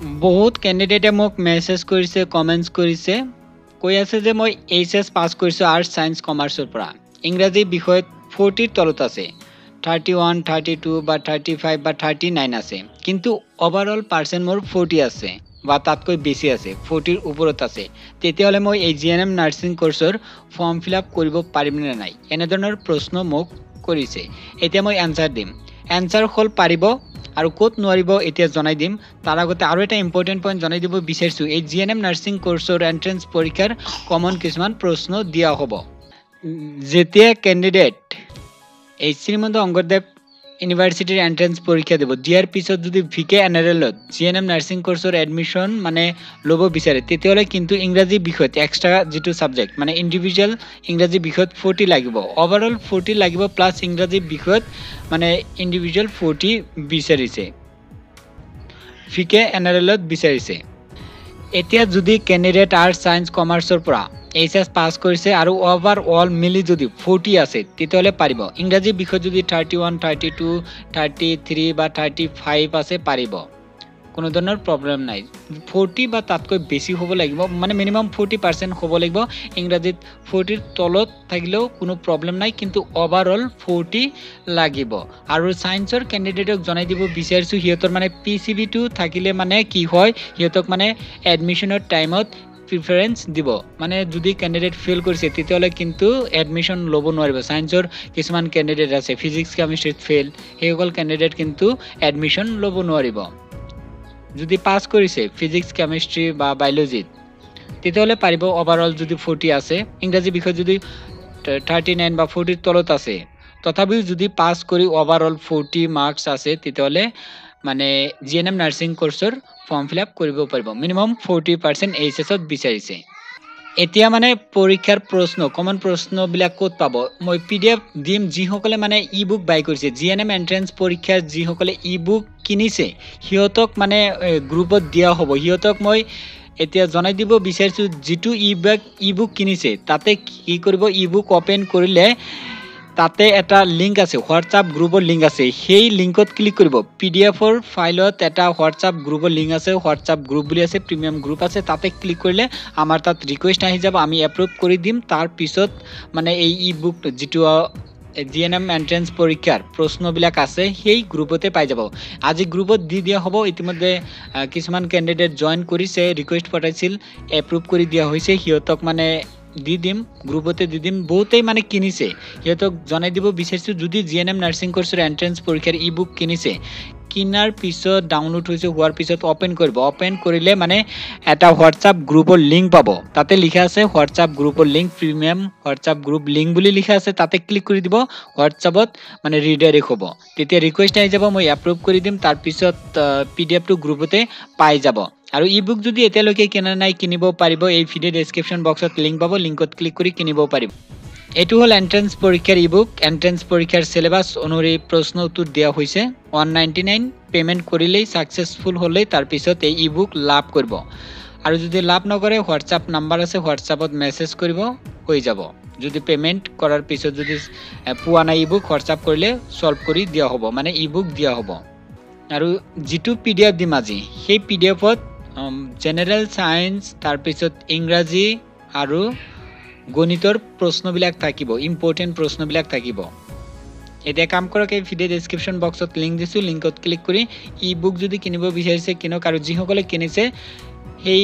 বহুত ক্যান্ডিডেটে মোক মেসেজ কৰিছে কমেন্টস কৰিছে কৈ আছে যে মই এইচএস পাস কৰিছো আৰ্টস সায়েন্স কমাৰ্চৰ পৰা ইংৰাজী বিষয়ত 40 ৰ তলত আছে 31 32 বা 35 বা 39 আছে কিন্তু ওভাৰঅল পাৰ্সেন্ট মোৰ 40 আছে বা তাতকৈ বেছি আছে 40 ৰ ওপৰত আছে তেতিয়াহলে মই এই জিএনএম নাৰ্ছিং কোৰ্সৰ ফৰ্ম ফিল আপ কৰিব পাৰিম নে নাই এনে ধৰণৰ প্ৰশ্ন মোক কৰিছে এতিয়া মই আনসাৰ দিম আনসাৰ হল পাৰিব আৰু কোত নোৱাৰিব এতিয়া জনাই দিম তাৰ আগতে আৰু এটা ইম্পৰ্টেন্ট পইণ্ট জনাই দিব বিচাৰিছো এই জিএনএম নাৰ্ছিং কোৰ্সৰ এন্ট্ৰেন্স পৰীক্ষাৰ কমন কিছুমান প্ৰশ্ন দিয়া হ'ব যেতিয়া ক্যান্ডিডেট এই শ্ৰীমন্ত অঙ্গদেৱ ইউনিভাৰ্সিটিৰ এন্ট্ৰেন্স পৰীক্ষা দিব দিয়াৰ পিছত যদি ভিকে এনআৰএলত জিএনএম নাৰ্ছিং কোৰ্সৰ এডমিশন মানে ল'ব বিচাৰে তেতিয়াহলে কিন্তু ইংৰাজী বিষয়ত এক্সট্ৰা যেটো সাবজেক্ট মানে ইন্ডিভিজুয়াল ইংৰাজী বিষয়ত 40 লাগিব ওভাৰঅল 40 লাগিব প্লাস ইংৰাজী বিষয়ত মানে ইন্ডিভিজুয়াল 40 বিচাৰিছে ভিকে এনআৰএলত বিচাৰিছে এতিয়া যদি ক্যান্ডিডেট আৰ্টস সায়েন্স কমাৰ্চৰ পৰা এইচএস পাস কৰিছে আৰু ওভাৰঅল মিলি যদি 40 আছে তেতিয়াহলে পাৰিব ইংৰাজী বিষয় যদি 31 32 33 বা 35 আছে পাৰিব কোনো ধৰণৰ প্ৰবলেম নাই 40 বা তাতকৈ বেছি হ'ব লাগিব মানে মিনিমাম 40% হ'ব লাগিব ইংৰাজীত 40 ৰ তলত থাকিলেও কোনো প্ৰবলেম নাই কিন্তু ওভাৰঅল 40 লাগিব আৰু সায়েন্সৰ ক্যান্ডিডেটক জনাই দিব বিচাৰিছো হিয়তৰ মানে পিসিবি টো থাকিলে মানে কি হয় হিয়তক মানে এডমিশনৰ টাইমত প্ৰিফাৰেন্স দিব মানে যদি ক্যান্ডিডেট ফেল কৰিছে তেতিয়াহলে কিন্তু এডমিশন ল'ব নোৱাৰিব সায়েন্সৰ কিছুমান ক্যান্ডিডেট আছে ফিজিক্স কেমিষ্ট্ৰিত ফেল হেসকল ক্যান্ডিডেট কিন্তু এডমিশন ল'ব নোৱাৰিব যদি পাস কৰিছে ফিজিক্স কেমিষ্ট্ৰি বা বায়োলজিত তেতিয়াহলে পাৰিব ওভাৰঅল যদি 40 আছে ইংৰাজী বিষয় যদি 39 বা 40 ৰ তলত আছে তথাপিও যদি পাস কৰি ওভাৰঅল 40 মাৰ্কস আছে তেতিয়াহলে মানে জিএনএম নাৰ্ছিং কোৰ্সৰ ফৰ্ম ফিল আপ কৰিব পাৰিব মিনিমাম 40% এইচএছত বিচাৰিছে এতিয়া মানে পৰীক্ষাৰ প্ৰশ্ন কমন প্ৰশ্ন বিলাক ক'ত পাব মই পিডিএফ দিম যি সকলে মানে ই-বুক বাই কৰিছে জিএনএম এন্ট্ৰেন্স পৰীক্ষাৰ যি সকলে ই-বুক কিনিছে হিয়তক মানে গ্ৰুপত দিয়া হ'ব হিয়তক মই এতিয়া জনাই দিব বিচাৰিছো যেটো ই-বুক কিনিছে তাতে কি কৰিব ই-বুক ওপেন কৰিলে তাতে এটা লিংক আছে হোৱাটসঅ্যাপ গ্ৰুপৰ লিংক আছে সেই লিংকত ক্লিক কৰিব পিডিএফৰ ফাইলত এটা হোৱাটসঅ্যাপ গ্ৰুপৰ লিংক আছে হোৱাটসঅ্যাপ গ্ৰুপ বুলি আছে প্ৰিমিয়াম গ্ৰুপ আছে তাতে ক্লিক কৰিলে আমাৰ তাত ৰিকুৱেষ্ট আহি যাব আমি এপ্ৰুভ কৰি দিম তাৰ পিছত মানে এই ই-বুক যেটো জিএনএম এন্ট্ৰেন্স পৰীক্ষাৰ প্ৰশ্নবিলাক আছে সেই গ্ৰুপতে পাই যাব আজি গ্ৰুপত দি দিয়া হ'ব ইতিমধ্যে কিছুমান ক্যান্ডিডেট জয়েন কৰিছে ৰিকুৱেষ্ট পঠাইছিল এপ্ৰুভ কৰি দিয়া হৈছে হিয়তক মানে দি দিম গ্ৰুপতে দি দিম বহুতেই মানে কিনিছে হিয়তক জনাই দিব বিচাৰিছো যদি জিএনএম নাৰ্ছিং কোৰ্সৰ এন্ট্ৰেন্স পৰীক্ষাৰ ই-বুক কিনিছে কিনাৰ পিছত ডাউনলোড হৈছে হোৱাৰ পিছত ওপেন কৰিব ওপেন কৰিলে মানে এটা হোৱাটসঅ্যাপ গ্ৰুপৰ লিংক পাব তাতে লিখা আছে হোৱাটসঅ্যাপ গ্ৰুপৰ লিংক প্ৰিমিয়াম হোৱাটসঅ্যাপ গ্ৰুপ লিংক বুলি লিখা আছে তাতে ক্লিক কৰি দিব হোৱাটসঅ্যাপত মানে ৰিডাইৰেক্ট হ'ব তেতিয়া ৰিকুৱেষ্ট আহি যাব মই এপ্ৰুভ কৰি দিম তাৰ পিছত পিডিএফ টো গ্ৰুপতে পাই যাব আৰু ই-বুক যদি এতিয়ালৈকে কিনা নাই কিনিব পাৰিব এই ভিডিও ডেসক্ৰিপচন বক্সত লিংক পাব লিংকত ক্লিক কৰি কিনিব পাৰিব এটো হল এন্ট্ৰেন্স পৰীক্ষাৰ ই-বুক এন্ট্ৰেন্স পৰীক্ষাৰ সিলেবাস অনুসৰি প্ৰশ্ন উত্তৰ দিয়া হৈছে 199 পেমেন্ট কৰিলেই সাকসেসফুল হ'লে তাৰ পিছত এই ই-বুক লাভ কৰিব আৰু যদি লাভ নকৰে হোৱাটসঅ্যাপ নাম্বাৰ আছে হোৱাটসঅ্যাপত মেসেজ কৰিব হৈ যাব যদি পেমেন্ট কৰাৰ পিছত যদি পোৱা নাই ই-বুক হোৱাটসঅ্যাপ কৰিলে সলভ কৰি দিয়া হ'ব মানে ই-বুক দিয়া হ'ব আৰু যেটো পিডিএফ দিম আজি সেই পিডিএফত জেনাৰেল সায়েন্স তাৰ পিছত ইংৰাজী আৰু গণিতৰ প্ৰশ্নবিলাক থাকিব ইম্পৰ্টেন্ট প্ৰশ্নবিলাক থাকিব এতিয়া কাম কৰক এই ভিডিও ডেসক্ৰিপচন বক্সত লিংক দিছো লিংকত ক্লিক কৰি ই-বুক যদি কিনিব বিচাৰিছে কিনক আৰু যি সকলে কিনিছে সেই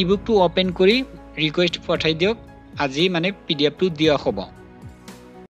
ই-বুকটো ওপেন কৰি ৰিকুৱেষ্ট পঠাই দিয়ক আজি মানে পিডিএফ টো দিয়া হ'ব